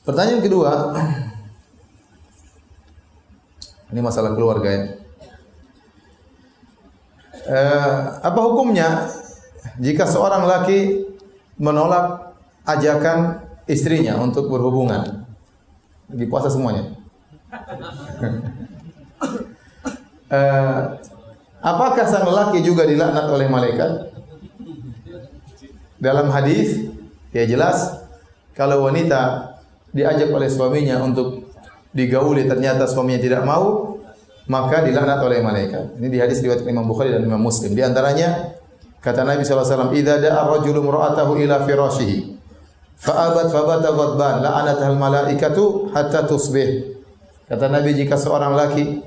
Pertanyaan kedua, ini masalah keluarga ya. Apa hukumnya jika seorang laki menolak ajakan istrinya untuk berhubungan? Di puasa semuanya. Apakah sang lelaki juga dilaknat oleh malaikat? Dalam hadis ya jelas kalau wanita diajak oleh suaminya untuk digauli ternyata suaminya tidak mau, maka dilaknat oleh malaikat. Ini di hadis riwayat Imam Bukhari dan Imam Muslim. Di antaranya kata Nabi SAW, "Idza da'a rajulu imra'atahu ila firashihi fa'abat fabata ghadban la'anatahal malaikatu hatta tusbih." Kata Nabi, jika seorang laki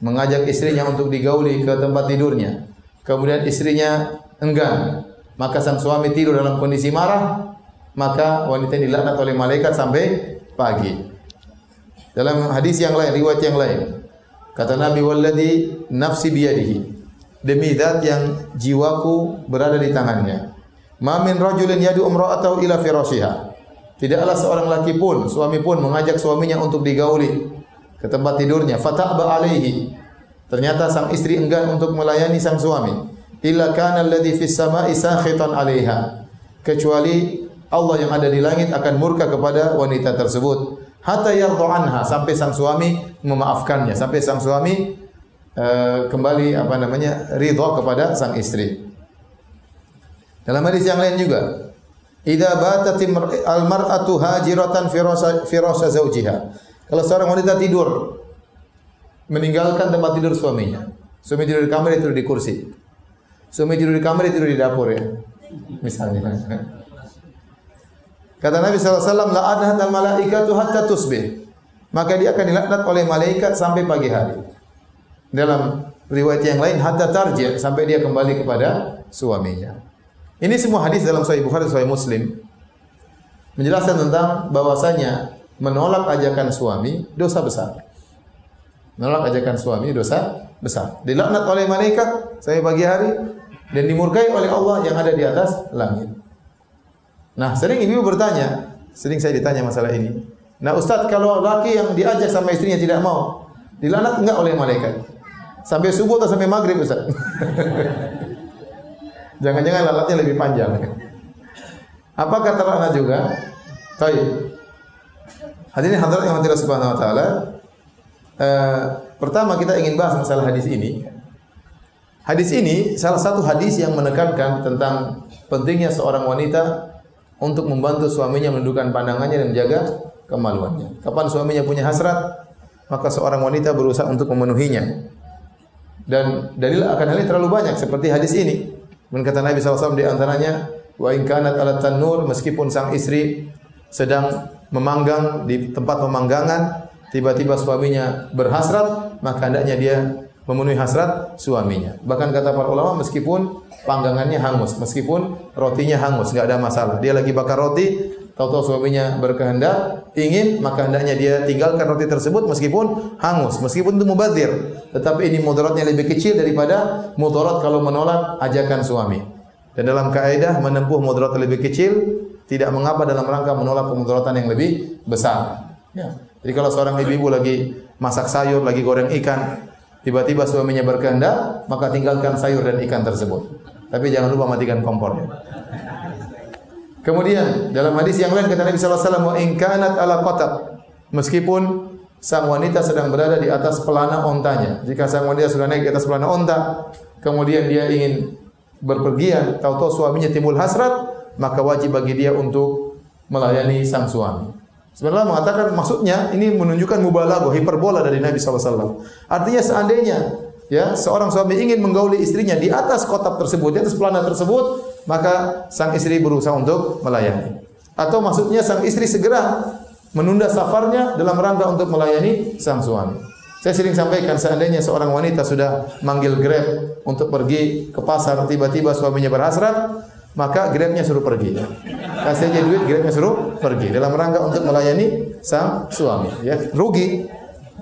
mengajak istrinya untuk digauli ke tempat tidurnya, kemudian istrinya enggan, maka sang suami tidur dalam kondisi marah, maka wanita ini dilaknat oleh malaikat sampai pagi. Dalam hadis yang lain, riwayat yang lain, kata Nabi, "Walladzi nafsi biyadihi," demi zat yang jiwaku berada di tangannya, "Ma min rajulin yad'u imra'atahu ila firashiha." Tidaklah seorang laki pun, suami pun mengajak suaminya untuk digauli ke tempat tidurnya, fata'ba alaihi. Ternyata sang istri enggan untuk melayani sang suami. Illa kana alladhi fis sama'i sakhitan 'alaiha. Kecuali Allah yang ada di langit akan murka kepada wanita tersebut. Hatta yardha anha, sampai sang suami memaafkannya, sampai sang suami kembali ridha kepada sang istri. Dalam hadis yang lain juga, idza batat al-mar'atu hajiratan firasha zawjiha. Kalau seorang wanita tidur meninggalkan tempat tidur suaminya, suami tidur di kamar, dia tidur di kursi. Suami tidur di kamar, dia tidur di dapur ya. Misalnya. Kata Nabi SAW, la'anat al-malaikatu hatta tusbih. Maka dia akan dilaknat oleh malaikat sampai pagi hari. Dalam riwayat yang lain, hatta tarji', sampai dia kembali kepada suaminya. Ini semua hadis dalam Sahih Bukhari dan Sahih Muslim menjelaskan tentang bahwasanya menolak ajakan suami dosa besar. Menolak ajakan suami dosa besar. Dilaknat oleh malaikat sampai pagi hari dan dimurkai oleh Allah yang ada di atas langit. Nah, sering ibu bertanya, sering saya ditanya masalah ini. Nah, Ustaz, kalau laki yang diajak sama istrinya tidak mau, dilaknat enggak oleh malaikat? Sampai subuh atau sampai maghrib, Ustaz? Jangan-jangan lalatnya lebih panjang. Apakah terlaknat juga? Baik. Hadirin hadirat yang Allah Subhanahu wa taala, pertama kita ingin bahas masalah hadis ini. Hadis ini salah satu hadis yang menekankan tentang pentingnya seorang wanita untuk membantu suaminya menundukkan pandangannya dan menjaga kemaluannya. Kapan suaminya punya hasrat, maka seorang wanita berusaha untuk memenuhinya. Dan dalil akan hal ini terlalu banyak seperti hadis ini. Dan kata Nabi SAW di antaranya, wa in kanat ala tanur, meskipun sang istri sedang memanggang di tempat pemanggangan, tiba-tiba suaminya berhasrat, maka hendaknya dia memenuhi hasrat suaminya. Bahkan kata para ulama, meskipun panggangannya hangus, meskipun rotinya hangus, enggak ada masalah. Dia lagi bakar roti, tahu-tahu suaminya berkehendak, ingin, maka hendaknya dia tinggalkan roti tersebut meskipun hangus, meskipun itu mubadzir. Tetapi ini mudaratnya lebih kecil daripada mudarat kalau menolak ajakan suami. Dan dalam kaidah menempuh mudarat lebih kecil tidak mengapa dalam rangka menolak kemudaratan yang lebih besar. Ya. Jadi kalau seorang ibu-ibu lagi masak sayur, lagi goreng ikan, tiba-tiba suaminya berkehendak, maka tinggalkan sayur dan ikan tersebut. Tapi jangan lupa matikan kompornya. Kemudian dalam hadis yang lain kata Nabi sallallahu alaihi wasallam, wa in kanat ala qatab, meskipun sang wanita sedang berada di atas pelana ontanya. Jika sang wanita sudah naik di atas pelana onta, kemudian dia ingin berpergian, tahu-tahu suaminya timbul hasrat, maka wajib bagi dia untuk melayani sang suami. Sebenarnya mengatakan maksudnya ini menunjukkan mubalaghah, hiperbola dari Nabi SAW. Artinya seandainya ya seorang suami ingin menggauli istrinya di atas kotab tersebut, di atas pelana tersebut, maka sang istri berusaha untuk melayani. Atau maksudnya sang istri segera menunda safarnya dalam rangka untuk melayani sang suami. Saya sering sampaikan seandainya seorang wanita sudah manggil Grab untuk pergi ke pasar, tiba-tiba suaminya berhasrat, maka Grabnya suruh pergi. Kasih aja duit, Grabnya suruh pergi dalam rangka untuk melayani sang suami. Ya, rugi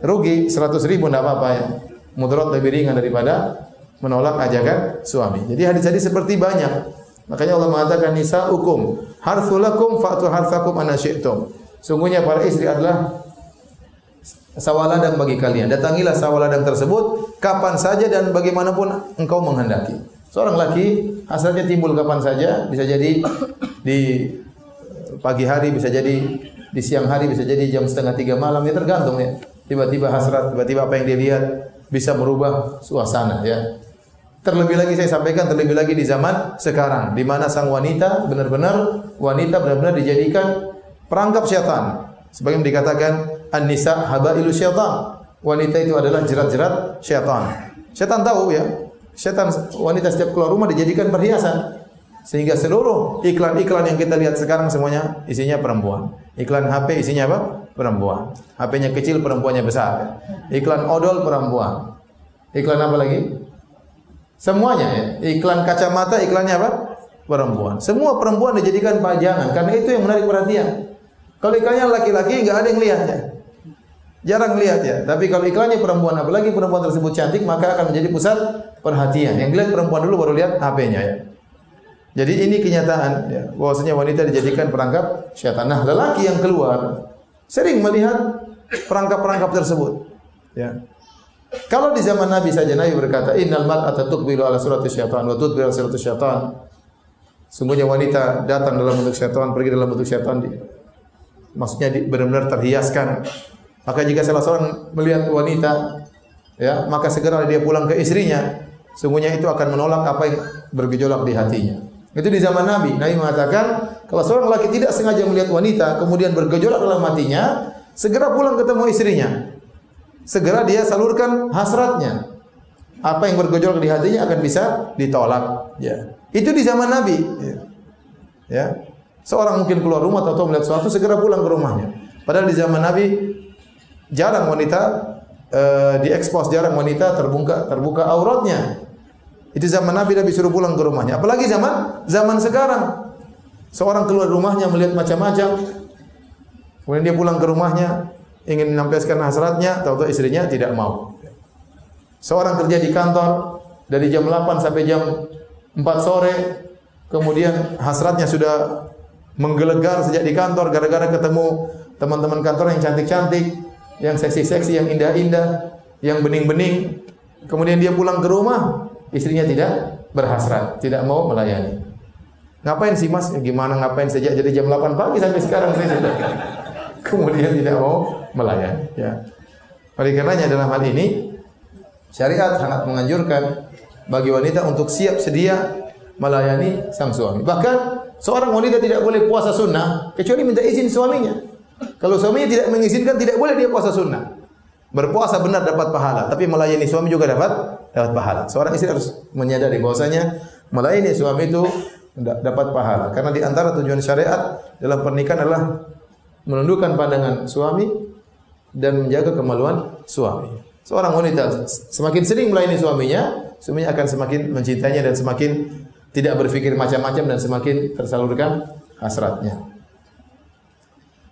100.000 tidak apa-apa ya. Mudarat lebih ringan daripada menolak ajakan suami. Jadi hadis-hadis seperti banyak. Makanya Allah mengatakan nisaukum harthulakum fa'tu harthakum anna syi'tum. Sungguhnya para istri adalah sawah ladang bagi kalian. Datangilah sawah ladang tersebut kapan saja dan bagaimanapun engkau menghendaki. Seorang laki hasratnya timbul kapan saja, bisa jadi di pagi hari, bisa jadi di siang hari, bisa jadi jam 2:30 malam, ya tergantung ya. Tiba-tiba hasrat, tiba-tiba apa yang dia lihat bisa merubah suasana ya. Terlebih lagi saya sampaikan, terlebih lagi di zaman sekarang di mana sang wanita benar-benar dijadikan perangkap syaitan. Sebagaimana dikatakan an-nisa habailu syaitan. Wanita itu adalah jerat-jerat syaitan. Syaitan tahu ya. Syaitan wanita setiap keluar rumah dijadikan perhiasan. Sehingga seluruh iklan-iklan yang kita lihat sekarang semuanya isinya perempuan. Iklan HP isinya apa? Perempuan. HP-nya kecil, perempuannya besar. Iklan odol perempuan. Iklan apa lagi? Semuanya ya. Iklan kacamata, iklannya apa? Perempuan. Semua perempuan dijadikan pajangan karena itu yang menarik perhatian. Kalau iklannya laki-laki enggak ada yang lihatnya. Jarang lihat ya. Tapi kalau iklannya perempuan, apalagi perempuan tersebut cantik, maka akan menjadi pusat perhatian. Yang dilihat perempuan dulu baru lihat HP-nya ya. Jadi ini kenyataan ya, bahwasanya wanita dijadikan perangkap syaitan. Nah, lelaki yang keluar sering melihat perangkap-perangkap tersebut. Ya. Kalau di zaman Nabi saja Nabi berkata, "Innal mar'ata tuqbilu ala surati syaitan wa tudbiru ala surati syaitan." Sungguhnya wanita datang dalam bentuk syaitan, pergi dalam bentuk syaitan. Maksudnya benar-benar terhiaskan. Maka jika salah seorang melihat wanita, ya, maka segera dia pulang ke istrinya. Sungguhnya itu akan menolak apa yang bergejolak di hatinya. Itu di zaman Nabi. Nabi mengatakan, kalau seorang laki tidak sengaja melihat wanita, kemudian bergejolak dalam hatinya, segera pulang ketemu istrinya. Segera dia salurkan hasratnya. Apa yang bergejolak di hatinya akan bisa ditolak. Ya. Itu di zaman Nabi. Ya. Seorang mungkin keluar rumah atau melihat sesuatu, segera pulang ke rumahnya. Padahal di zaman Nabi jarang wanita diekspos, jarang wanita terbuka auratnya. Itu zaman Nabi suruh pulang ke rumahnya. Apalagi zaman sekarang. Seorang keluar rumahnya melihat macam-macam. Kemudian dia pulang ke rumahnya ingin melampiaskan hasratnya, tahu-tahu istrinya tidak mau. Seorang kerja di kantor dari jam 8 sampai jam 4 sore, kemudian hasratnya sudah menggelegar sejak di kantor gara-gara ketemu teman-teman kantor yang cantik-cantik, yang seksi-seksi, yang indah-indah, yang bening-bening. Kemudian dia pulang ke rumah, istrinya tidak berhasrat, tidak mau melayani. Ngapain sih Mas? Ya, gimana ngapain sejak dari jam 8 pagi sampai sekarang saya sudah. Kemudian tidak mau melayani. Ya. Oleh karenanya dalam hal ini syariat sangat menganjurkan bagi wanita untuk siap sedia melayani sang suami. Bahkan seorang wanita tidak boleh puasa sunnah kecuali minta izin suaminya. Kalau suaminya tidak mengizinkan, tidak boleh dia puasa sunnah. Berpuasa benar dapat pahala, tapi melayani suami juga dapat pahala. Seorang istri harus menyadari bahwasanya melayani suami itu dapat pahala. Karena di antara tujuan syariat dalam pernikahan adalah menundukkan pandangan suami dan menjaga kemaluan suami. Seorang wanita semakin sering melayani suaminya, suaminya akan semakin mencintainya dan semakin tidak berpikir macam-macam dan semakin tersalurkan hasratnya.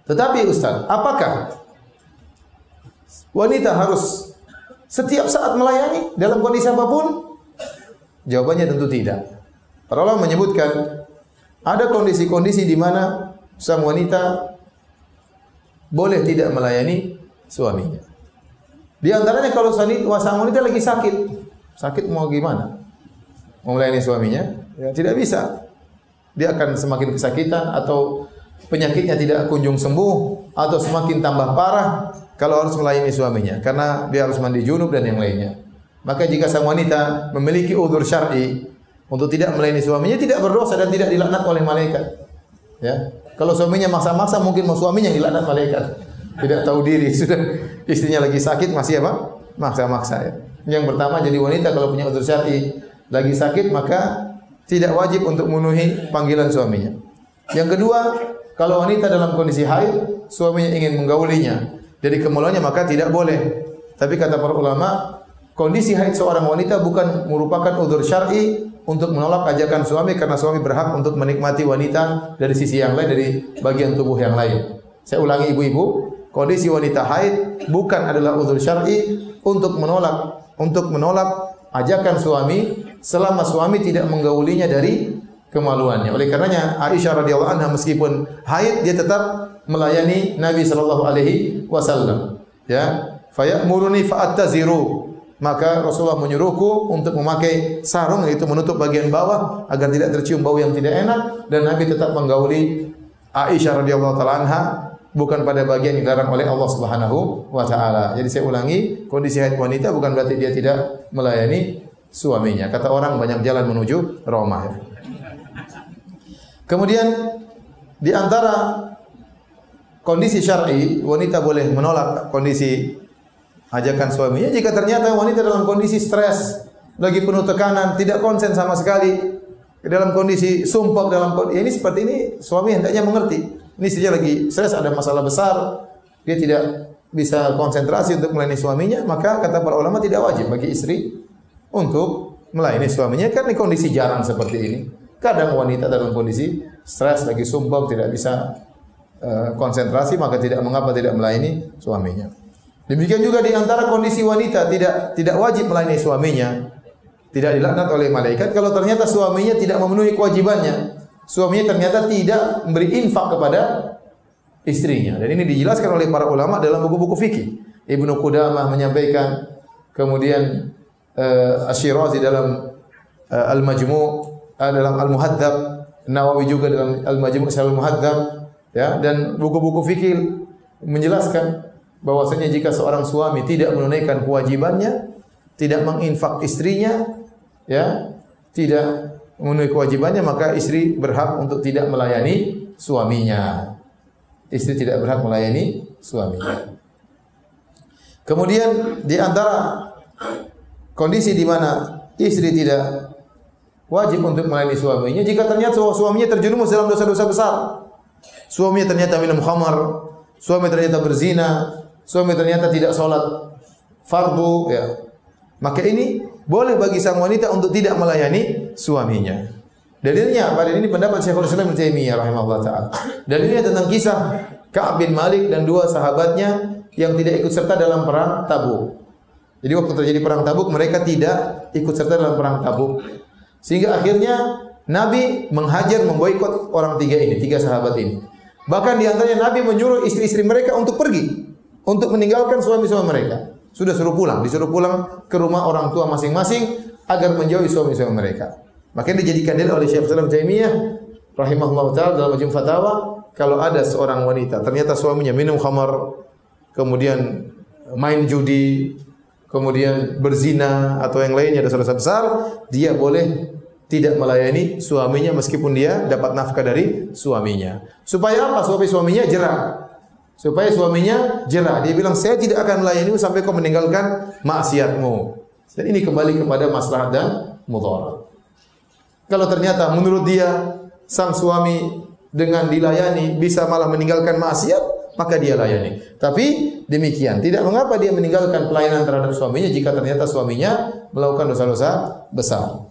Tetapi Ustaz, apakah wanita harus setiap saat melayani dalam kondisi apapun? Jawabannya tentu tidak. Para ulama menyebutkan ada kondisi-kondisi di mana sang wanita boleh tidak melayani suaminya. Di antaranya kalau sang wanita lagi sakit mau gimana? Mau melayani suaminya? Ya, tidak bisa. Dia akan semakin kesakitan atau penyakitnya tidak kunjung sembuh atau semakin tambah parah kalau harus melayani suaminya karena dia harus mandi junub dan yang lainnya. Maka jika sang wanita memiliki uzur syar'i untuk tidak melayani suaminya, tidak berdosa dan tidak dilaknat oleh malaikat. Ya. Kalau suaminya maksa-maksa, mungkin suaminya yang dilaknat malaikat. Tidak tahu diri, sudah istrinya lagi sakit masih apa? Maksa-maksa ya. Yang pertama, jadi wanita kalau punya uzur syar'i lagi sakit maka tidak wajib untuk memenuhi panggilan suaminya. Yang kedua, kalau wanita dalam kondisi haid, suaminya ingin menggaulinya dari kemaluannya maka tidak boleh. Tapi kata para ulama, kondisi haid seorang wanita bukan merupakan uzur syar'i untuk menolak ajakan suami karena suami berhak untuk menikmati wanita dari sisi yang lain, dari bagian tubuh yang lain. Saya ulangi ibu-ibu, kondisi wanita haid bukan adalah uzur syar'i untuk menolak ajakan suami selama suami tidak menggaulinya dari kemaluannya. Oleh karenanya Aisyah radhiyallahu anha meskipun haid dia tetap melayani Nabi sallallahu alaihi wasallam. Ya, fayamuruni fa'attaziru. Maka Rasulullah menyuruhku untuk memakai sarung, yaitu menutup bagian bawah agar tidak tercium bau yang tidak enak, dan Nabi tetap menggauli Aisyah radhiyallahu taala anha bukan pada bagian yang dilarang oleh Allah Subhanahu wa taala. Jadi saya ulangi, kondisi haid wanita bukan berarti dia tidak melayani suaminya. Kata orang banyak jalan menuju Roma. Kemudian di antara kondisi syar'i, wanita boleh menolak kondisi ajakan suaminya jika ternyata wanita dalam kondisi stres, lagi penuh tekanan, tidak konsen sama sekali, dalam kondisi sumpah, dalam kondisi ini seperti ini, suami hendaknya mengerti. Ini saja lagi stres, ada masalah besar, dia tidak bisa konsentrasi untuk melayani suaminya, maka kata para ulama tidak wajib bagi istri untuk melayani suaminya karena kondisi jarang seperti ini. Kadang wanita dalam kondisi stres, lagi sumpah, tidak bisa konsentrasi, maka tidak mengapa tidak melayani suaminya. Demikian juga di antara kondisi wanita tidak wajib melayani suaminya, tidak dilaknat oleh malaikat kalau ternyata suaminya tidak memenuhi kewajibannya. Suaminya ternyata tidak memberi infak kepada istrinya. Dan ini dijelaskan oleh para ulama dalam buku-buku fikih. Ibnu Qudamah menyampaikan, kemudian Asy-Syirazi dalam Al-Majmu', dalam Al-Muhadzab, Nawawi juga dalam Al-Majmu' Al-Muhadzab, ya, dan buku-buku fikih menjelaskan bahwasanya jika seorang suami tidak menunaikan kewajibannya, tidak menginfak istrinya, ya, tidak memenuhi kewajibannya, maka istri berhak untuk tidak melayani suaminya. Istri tidak berhak melayani suaminya. Kemudian di antara kondisi di mana istri tidak wajib untuk melayani suaminya jika ternyata suaminya terjerumus dalam dosa-dosa besar. Suaminya ternyata minum khamar, suami ternyata berzina, suami ternyata tidak sholat fardu, ya. Maka ini boleh bagi sang wanita untuk tidak melayani suaminya. Dalilnya pada ini pendapat Syekhul Islam Ibnu Taimiyah rahimahullah taala. Dalilnya tentang kisah Ka'ab bin Malik dan dua sahabatnya yang tidak ikut serta dalam perang Tabuk. Jadi waktu terjadi perang Tabuk mereka tidak ikut serta dalam perang Tabuk. Sehingga akhirnya Nabi menghajar, memboikot orang tiga sahabat ini. Bahkan di antaranya Nabi menyuruh istri-istri mereka untuk pergi, untuk meninggalkan suami-suami mereka. Sudah disuruh pulang ke rumah orang tua masing-masing agar menjauhi suami-suami mereka. Makanya dijadikan dalil oleh Syekh Islam Taimiyah rahimahullah taala dalam Majmu' Fatawa, kalau ada seorang wanita ternyata suaminya minum khamar, kemudian main judi, kemudian berzina atau yang lainnya dosa-dosa besar, dia boleh tidak melayani suaminya meskipun dia dapat nafkah dari suaminya. Supaya apa? Supaya suaminya jerah. Dia bilang, saya tidak akan melayanimu sampai kau meninggalkan maksiatmu. Dan ini kembali kepada maslahat dan mudarat. Kalau ternyata menurut dia sang suami dengan dilayani bisa malah meninggalkan maksiat, maka dia layani. Tapi demikian, tidak mengapa dia meninggalkan pelayanan terhadap suaminya jika ternyata suaminya melakukan dosa-dosa besar.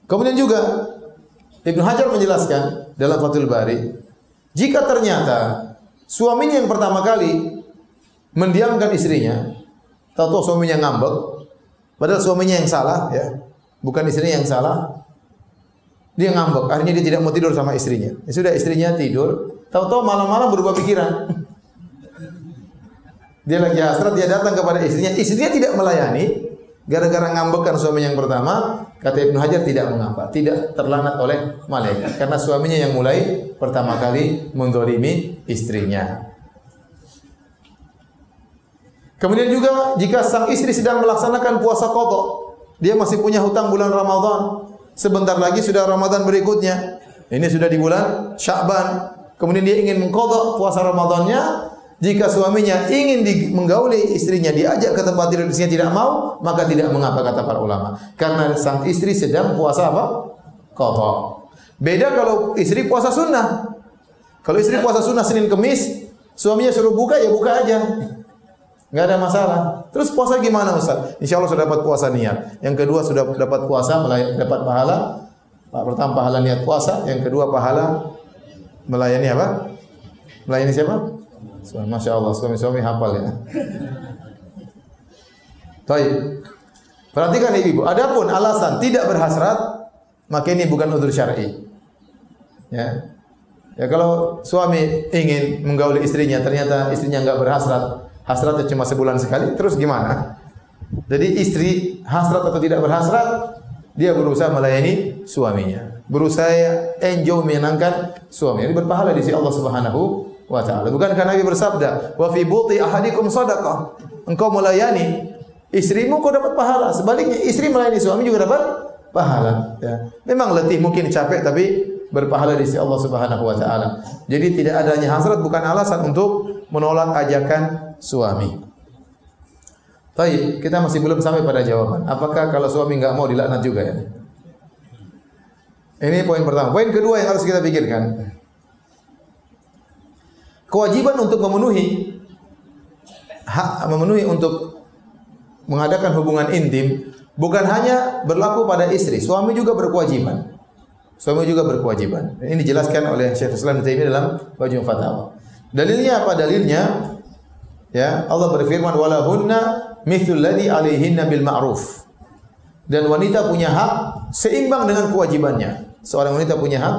Kemudian juga Ibnu Hajar menjelaskan dalam Fathul Bari, jika ternyata suaminya yang pertama kali mendiamkan istrinya, tahu suaminya ngambek, padahal suaminya yang salah, ya, bukan istrinya yang salah, dia ngambek, akhirnya dia tidak mau tidur sama istrinya. Ya sudah, istrinya tidur, tahu-tahu malam-malam berubah pikiran. Dia lagi hasrat, dia datang kepada istrinya tidak melayani, gara-gara ngambekkan suami yang pertama. Kata Ibnu Hajar tidak mengapa, tidak terlanat oleh malaikat karena suaminya yang mulai pertama kali menzalimi istrinya. Kemudian juga jika sang istri sedang melaksanakan puasa qadha, dia masih punya hutang bulan Ramadan, sebentar lagi sudah Ramadan berikutnya. Ini sudah di bulan Sya'ban. Kemudian dia ingin mengqadha puasa Ramadannya. Jika suaminya ingin menggauli istrinya, diajak ke tempat tidur, istrinya tidak mau, maka tidak mengapa kata para ulama. Karena sang istri sedang puasa apa? Qadha. Beda kalau istri puasa sunnah. Kalau istri puasa sunnah Senin Kemis, suaminya suruh buka, ya buka aja. Enggak ada masalah. Terus puasa gimana Ustaz? Insya Allah sudah dapat puasa niat. Yang kedua sudah dapat puasa, dapat pahala. Pertama pahala niat puasa, yang kedua pahala melayani apa? Melayani siapa? Masya Allah, suami-suami hafal ya. Baik. Perhatikan ibu. Adapun alasan tidak berhasrat, maka ini bukan udzur syar'i. Ya. Ya kalau suami ingin menggauli istrinya, ternyata istrinya enggak berhasrat, hasratnya cuma sebulan sekali, terus gimana? Jadi istri hasrat atau tidak berhasrat, dia berusaha melayani suaminya, berusaha enjoy menyenangkan suaminya. Ini berpahala di sisi Allah Subhanahu wa taala. Bukankah Nabi bersabda, "Wa fi buti ahadikum shadaqah." Engkau melayani istrimu kau dapat pahala. Sebaliknya istri melayani suami juga dapat pahala. Ya. Memang letih, mungkin capek, tapi berpahala di sisi Allah Subhanahu wa taala. Jadi tidak adanya hasrat bukan alasan untuk menolak ajakan suami. Baik, kita masih belum sampai pada jawaban. Apakah kalau suami enggak mau dilaknat juga ya? Ini poin pertama. Poin kedua yang harus kita pikirkan. Kewajiban untuk memenuhi untuk mengadakan hubungan intim bukan hanya berlaku pada istri, suami juga berkewajiban. Suami juga berkewajiban. Ini dijelaskan oleh Syekh Islam Ibnu Taimiyah dalam Majmu' Fatawa. Dalilnya apa? Dalilnya ya, Allah berfirman walahunna mithlul ladzi 'alaihinna bil ma'ruf. Dan wanita punya hak seimbang dengan kewajibannya. Seorang wanita punya hak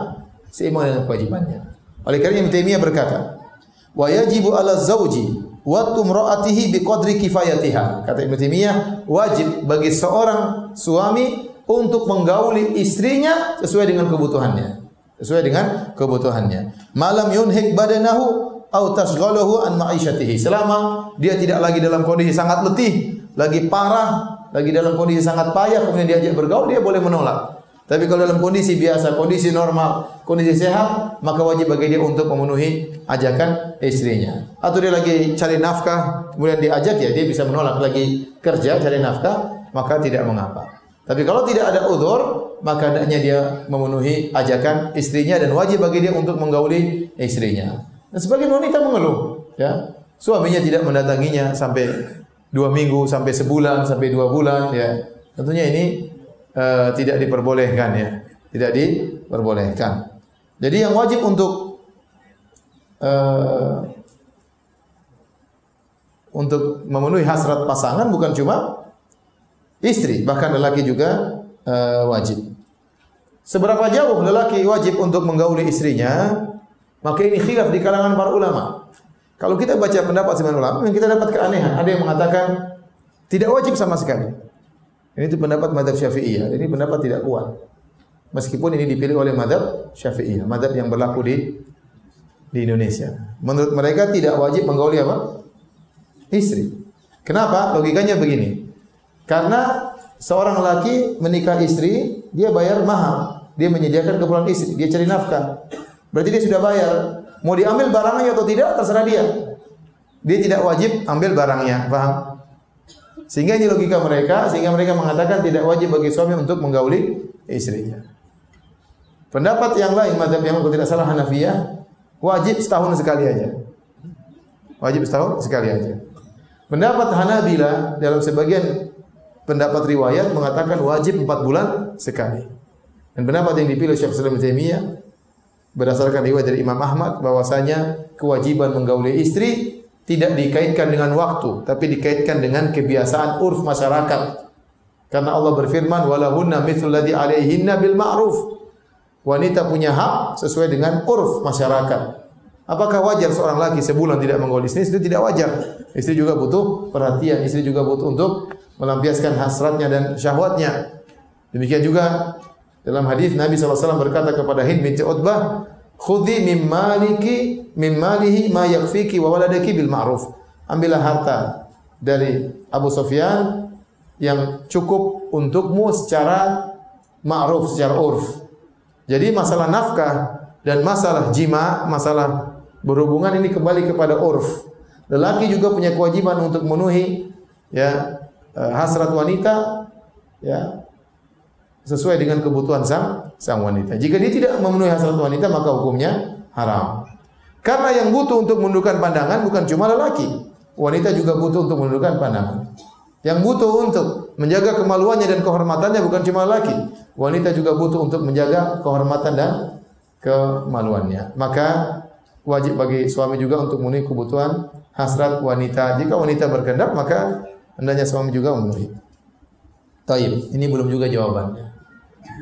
seimbang dengan kewajibannya. Oleh karena Ibnu Taimiyah berkata, wa yajibu 'ala zawji wa tumra'atihi biqadri kifayatiha. Kata Ibnu Taimiyah, wajib bagi seorang suami untuk menggauli istrinya sesuai dengan kebutuhannya. Sesuai dengan kebutuhannya. Malam yunhik badanahu au tasghaluhu an ma'isyatihi. Selama dia tidak lagi dalam kondisi sangat letih, lagi parah, lagi dalam kondisi sangat payah, kemudian diajak bergaul, dia boleh menolak. Tapi kalau dalam kondisi biasa, kondisi normal, kondisi sehat, maka wajib bagi dia untuk memenuhi ajakan istrinya. Atau dia lagi cari nafkah, kemudian diajak, ya dia bisa menolak. Lagi kerja cari nafkah, maka tidak mengapa. Tapi kalau tidak ada uzur, maka hendaknya dia memenuhi ajakan istrinya dan wajib bagi dia untuk menggauli istrinya. Dan sebagian wanita mengeluh, ya, suaminya tidak mendatanginya sampai 2 minggu, sampai sebulan, sampai 2 bulan, ya. Tentunya ini tidak diperbolehkan, ya, tidak diperbolehkan. Jadi yang wajib untuk memenuhi hasrat pasangan bukan cuma istri, bahkan lelaki juga wajib. Seberapa jauh lelaki wajib untuk menggauli istrinya? Maka ini khilaf di kalangan para ulama. Kalau kita baca pendapat sebagian ulama, kita dapat keanehan. Ada yang mengatakan tidak wajib sama sekali. Ini itu pendapat mazhab Syafi'iyah. Ini pendapat tidak kuat. Meskipun ini dipilih oleh mazhab Syafi'iyah, mazhab yang berlaku di Indonesia. Menurut mereka tidak wajib menggauli apa? Istri. Kenapa? Logikanya begini. Karena seorang laki menikah istri, dia bayar mahar, dia menyediakan keperluan istri, dia cari nafkah. Berarti dia sudah bayar. Mau diambil barangnya atau tidak, terserah dia. Dia tidak wajib ambil barangnya, paham? Sehingga ini logika mereka, sehingga mereka mengatakan tidak wajib bagi suami untuk menggauli istrinya. Pendapat yang lain, mazhab yang kalau tidak salah Hanafiyah, wajib setahun sekali aja. Wajib setahun sekali aja. Pendapat Hanabilah dalam sebagian pendapat riwayat mengatakan wajib 4 bulan sekali. Dan pendapat yang dipilih Syekh Islam Ibnu Taimiyah berdasarkan riwayat dari Imam Ahmad bahwasanya kewajiban menggauli istri tidak dikaitkan dengan waktu, tapi dikaitkan dengan kebiasaan urf masyarakat. Karena Allah berfirman, walahunna mithlul ladzi 'alaihinna bil ma'ruf. Wanita punya hak sesuai dengan urf masyarakat. Apakah wajar seorang laki sebulan tidak menggauli istri? Itu tidak wajar. Istri juga butuh perhatian, istri juga butuh untuk melampiaskan hasratnya dan syahwatnya. Demikian juga dalam hadis Nabi SAW berkata kepada Hind binti Utbah, khudhi min malihi ma yakfiki wa waladaki bil ma'ruf. Ambillah harta dari Abu Sufyan yang cukup untukmu secara ma'ruf, secara urf. Jadi masalah nafkah dan masalah jima, masalah berhubungan ini kembali kepada urf. Lelaki juga punya kewajiban untuk memenuhi ya hasrat wanita, ya, sesuai dengan kebutuhan sang wanita. Jika dia tidak memenuhi hasrat wanita, maka hukumnya haram. Karena yang butuh untuk menundukkan pandangan bukan cuma lelaki, wanita juga butuh untuk menundukkan pandangan. Yang butuh untuk menjaga kemaluannya dan kehormatannya bukan cuma lelaki, wanita juga butuh untuk menjaga kehormatan dan kemaluannya. Maka wajib bagi suami juga untuk memenuhi kebutuhan hasrat wanita. Jika wanita berkehendak, maka hendaknya suami juga memenuhi. Taib, ini belum juga jawabannya.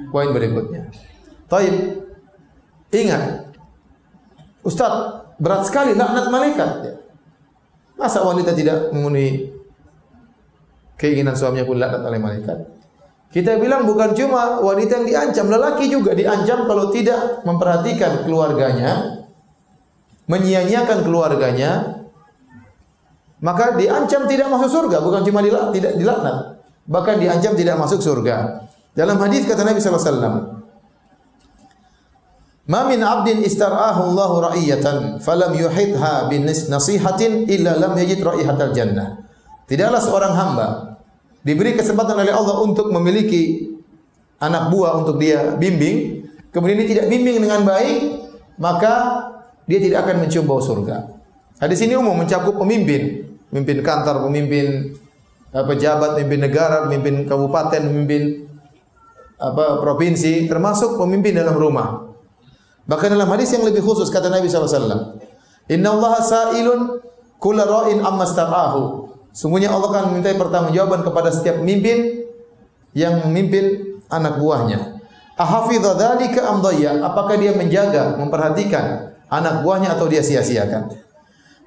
Poin berikutnya. Taib, ingat, Ustaz, berat sekali laknat malaikat. Masa wanita tidak memenuhi keinginan suaminya pun laknat oleh malaikat? Kita bilang bukan cuma wanita yang diancam, lelaki juga diancam kalau tidak memperhatikan keluarganya, menyia-nyiakan keluarganya, maka diancam tidak masuk surga, bukan cuma tidak dilaknat, bahkan diancam tidak masuk surga. Dalam hadis kata Nabi sallallahu alaihi wasallam, "Ma min 'abdin istar'ahu Allahu ra'iyatan falam yuhitha bin nasihatin illa lam yajid ra'ihatal jannah." Tidaklah seorang hamba diberi kesempatan oleh Allah untuk memiliki anak buah untuk dia bimbing, kemudian dia tidak bimbing dengan baik, maka dia tidak akan mencium bau surga. Hadis ini umum mencakup pemimpin kantor, pemimpin pejabat, pemimpin negara, pemimpin kabupaten, pemimpin provinsi, termasuk pemimpin dalam rumah. Bahkan dalam hadis yang lebih khusus kata Nabi SAW, Innallaha sa'ilun kulla ra'in amma star'ahu. Sungguhnya Allah akan meminta pertanggungjawaban kepada setiap pemimpin yang memimpin anak buahnya. Ahafidha dzalika am dhayya? Apakah dia menjaga, memperhatikan anak buahnya atau dia sia-siakan?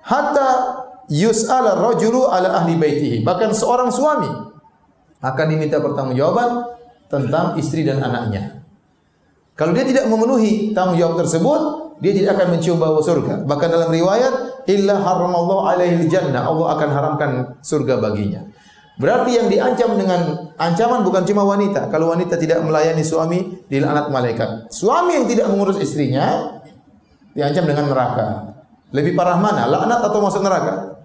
Hatta yus'ala rajulu ala ahli baitihi. Bahkan seorang suami akan diminta pertanggungjawaban tentang istri dan anaknya. Kalau dia tidak memenuhi tanggung jawab tersebut, dia tidak akan mencium bau surga. Bahkan dalam riwayat, illa haramallahu alaihi jannah, Allah akan haramkan surga baginya. Berarti yang diancam dengan ancaman bukan cuma wanita. Kalau wanita tidak melayani suami, dilaknat malaikat. Suami yang tidak mengurus istrinya diancam dengan neraka. Lebih parah mana? Laknat atau masuk neraka?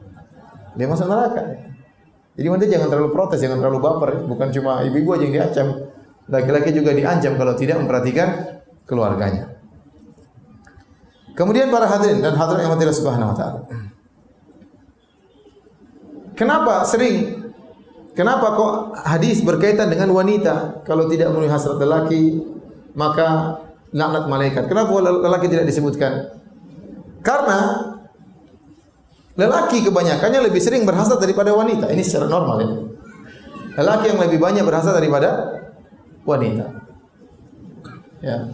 Dia masuk neraka. Jadi wanita jangan terlalu protes, jangan terlalu baper. Bukan cuma ibu-ibu aja yang diancam. Laki-laki juga diancam kalau tidak memperhatikan keluarganya. Kemudian para hadirin dan hadirat yang Allah Subhanahu wa taala. Kenapa kok hadis berkaitan dengan wanita? Kalau tidak memenuhi hasrat lelaki, maka laknat malaikat. Kenapa lelaki tidak disebutkan? Karena lelaki kebanyakannya lebih sering berhasrat daripada wanita. Ini secara normal ya. Lelaki yang lebih banyak berhasrat daripada wanita. Ya.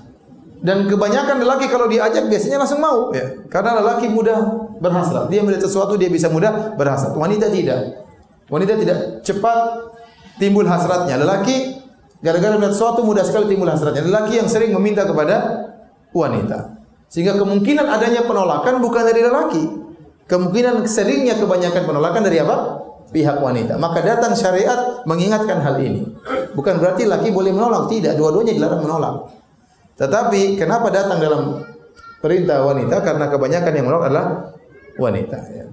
Dan kebanyakan lelaki kalau diajak biasanya langsung mau, ya. Karena lelaki mudah berhasrat. Dia melihat sesuatu dia bisa mudah berhasrat. Wanita tidak. Wanita tidak cepat timbul hasratnya. Lelaki gara-gara melihat sesuatu mudah sekali timbul hasratnya. Lelaki yang sering meminta kepada wanita. Sehingga kemungkinan adanya penolakan bukan dari lelaki. Kemungkinan seringnya kebanyakan penolakan dari apa? Pihak wanita. Maka datang syariat mengingatkan hal ini. Bukan berarti laki boleh menolak, tidak. Dua-duanya dilarang menolak. Tetapi kenapa datang dalam perintah wanita? Karena kebanyakan yang menolak adalah wanita. Ya.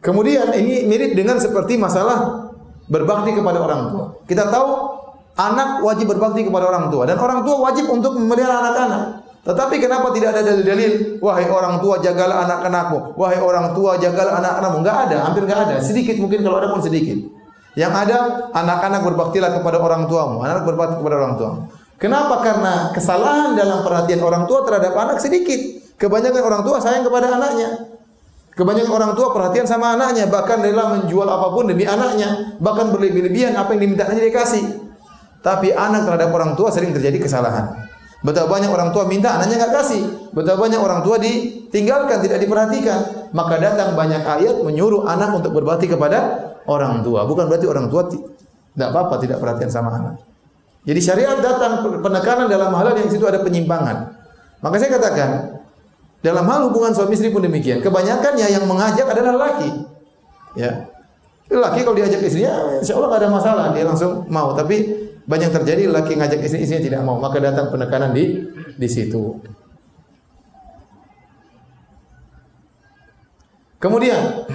Kemudian ini mirip dengan seperti masalah berbakti kepada orang tua. Kita tahu anak wajib berbakti kepada orang tua dan orang tua wajib untuk memelihara anak-anak. Tetapi kenapa tidak ada dalil-dalil? Wahai orang tua jagalah anak-anakmu. Wahai orang tua jagalah anak-anakmu. Enggak ada, hampir enggak ada. Sedikit mungkin kalau ada pun sedikit. Yang ada anak-anak berbaktilah kepada orang tuamu. Anak berbakti kepada orang tuamu. Kenapa? Karena kesalahan dalam perhatian orang tua terhadap anak sedikit. Kebanyakan orang tua sayang kepada anaknya. Kebanyakan orang tua perhatian sama anaknya, bahkan rela menjual apapun demi anaknya, bahkan berlebih-lebihan apa yang diminta dia kasih. Tapi anak terhadap orang tua sering terjadi kesalahan. Betapa banyak orang tua minta, anaknya enggak kasih. Betapa banyak orang tua ditinggalkan, tidak diperhatikan. Maka datang banyak ayat menyuruh anak untuk berbakti kepada orang tua. Bukan berarti orang tua tidak apa-apa tidak perhatian sama anak. Jadi syariat datang penekanan dalam hal yang situ ada penyimpangan. Maka saya katakan, dalam hal hubungan suami istri pun demikian. Kebanyakannya yang mengajak adalah laki. Ya. Laki kalau diajak istrinya, insya Allah tidak ada masalah, dia langsung mau. Tapi banyak terjadi laki ngajak istrinya tidak mau, maka datang penekanan di situ. Kemudian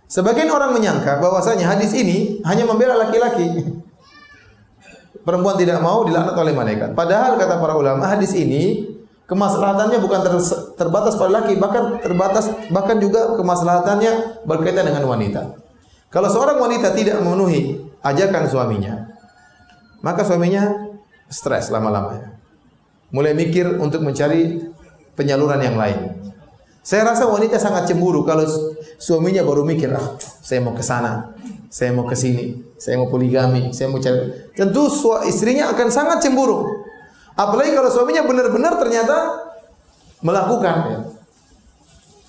sebagian orang menyangka bahwasanya hadis ini hanya membela laki-laki. Perempuan tidak mau dilaknat oleh malaikat. Padahal kata para ulama hadis ini kemaslahatannya bukan terbatas pada laki, bahkan juga kemaslahatannya berkaitan dengan wanita. Kalau seorang wanita tidak memenuhi ajakan suaminya, maka suaminya stres lama-lamanya. Mulai mikir untuk mencari penyaluran yang lain. Saya rasa wanita sangat cemburu kalau suaminya baru mikir, saya mau ke sana, saya mau ke sini, saya mau poligami, saya mau cari. Tentu istrinya akan sangat cemburu. Apalagi kalau suaminya benar-benar ternyata melakukan. Ya.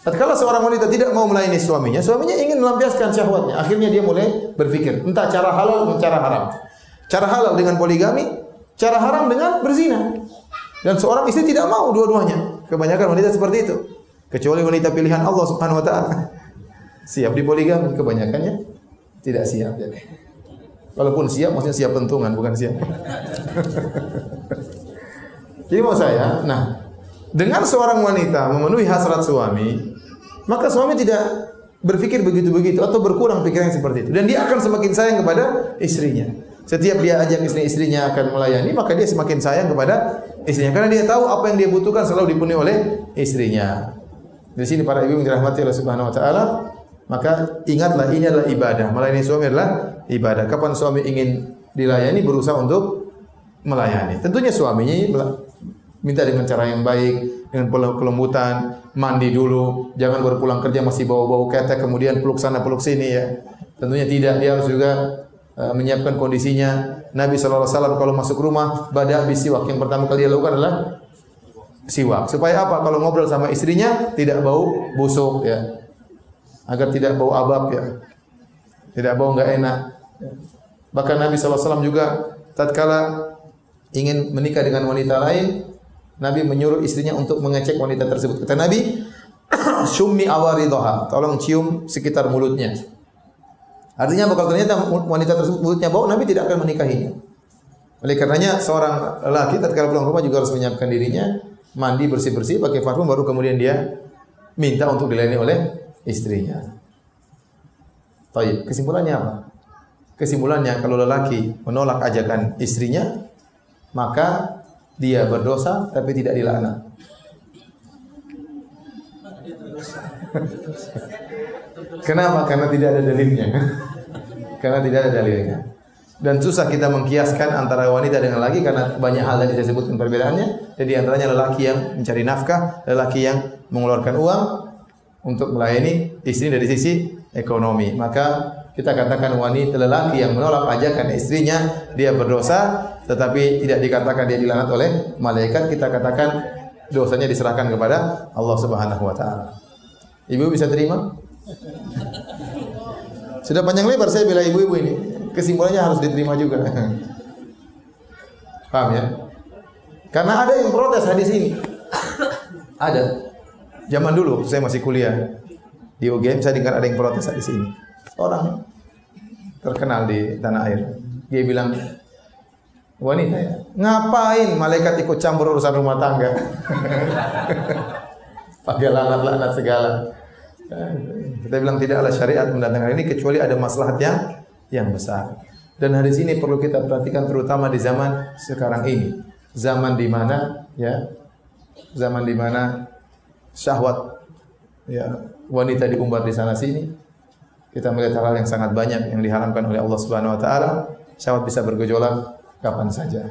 Tatkala seorang wanita tidak mau melayani suaminya, suaminya ingin melampiaskan syahwatnya. Akhirnya dia mulai berpikir, entah cara halal atau cara haram. Cara halal dengan poligami, cara haram dengan berzina. Dan seorang istri tidak mau dua-duanya. Kebanyakan wanita seperti itu. Kecuali wanita pilihan Allah Subhanahu wa taala. Siap di poligami, kebanyakannya tidak siap. Walaupun siap, maksudnya siap pentungan, bukan siap. Jadi mau saya, nah, dengan seorang wanita memenuhi hasrat suami, maka suami tidak berpikir begitu-begitu atau berkurang pikiran seperti itu. Dan dia akan semakin sayang kepada istrinya. Setiap dia ajak istrinya akan melayani, maka dia semakin sayang kepada istrinya. Karena dia tahu apa yang dia butuhkan selalu dipenuhi oleh istrinya. Di sini para ibu yang dirahmati Allah Subhanahu wa taala, maka ingatlah ini adalah ibadah. Melayani suami adalah ibadah. Kapan suami ingin dilayani, berusaha untuk melayani. Tentunya suaminya minta dengan cara yang baik, dengan kelembutan, mandi dulu, jangan baru pulang kerja masih bau-bau ketek, kemudian peluk sana peluk sini ya. Tentunya tidak, dia harus juga menyiapkan kondisinya. Nabi SAW kalau masuk rumah, bada bisiwak, yang pertama kali dia lakukan adalah siwak. Supaya apa? Kalau ngobrol sama istrinya tidak bau busuk ya. Agar tidak bau abab ya. Tidak bau enggak enak. Bahkan Nabi SAW juga tatkala ingin menikah dengan wanita lain, Nabi menyuruh istrinya untuk mengecek wanita tersebut. Kata Nabi, "Syummi awaridaha." Tolong cium sekitar mulutnya. Artinya kalau ternyata wanita tersebut mulutnya bau, Nabi tidak akan menikahinya. Oleh karenanya seorang lelaki tatkala pulang rumah juga harus menyiapkan dirinya, mandi bersih-bersih, pakai parfum, baru kemudian dia minta untuk dilayani oleh istrinya. Baik, kesimpulannya apa? Kesimpulannya kalau lelaki menolak ajakan istrinya, maka dia berdosa tapi tidak dilaknat. Kenapa? Karena tidak ada dalilnya. Karena tidak ada dalilnya. Dan susah kita mengkiaskan antara wanita dengan lelaki karena banyak hal yang saya sebutkan perbedaannya. Jadi antaranya lelaki yang mencari nafkah, lelaki yang mengeluarkan uang untuk melayani istri dari sisi ekonomi. Maka kita katakan wanita lelaki yang menolak ajakan istrinya dia berdosa, tetapi tidak dikatakan dia dilaknat oleh malaikat. Kita katakan dosanya diserahkan kepada Allah Subhanahu wa taala. Ibu bisa terima? Sudah panjang lebar saya bela ibu-ibu ini. Kesimpulannya harus diterima juga. Paham ya? Karena ada yang protes hadis ini. Ada. Zaman dulu saya masih kuliah di UGM, saya dengar ada yang protes hadis ini. Orang terkenal di tanah air. Dia bilang, wanita ya, ngapain malaikat ikut campur urusan rumah tangga? Pakai lanat-lanat segala. Kita bilang tidaklah syariat mendatangkan ini kecuali ada maslahat yang besar. Dan hadis ini perlu kita perhatikan terutama di zaman sekarang ini. Zaman di mana ya, zaman di mana syahwat ya wanita diumbar di sana sini. Kita melihat hal yang sangat banyak yang diharamkan oleh Allah Subhanahu wa taala. Syahwat bisa bergejolak kapan saja.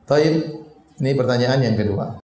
Baik, ini pertanyaan yang kedua.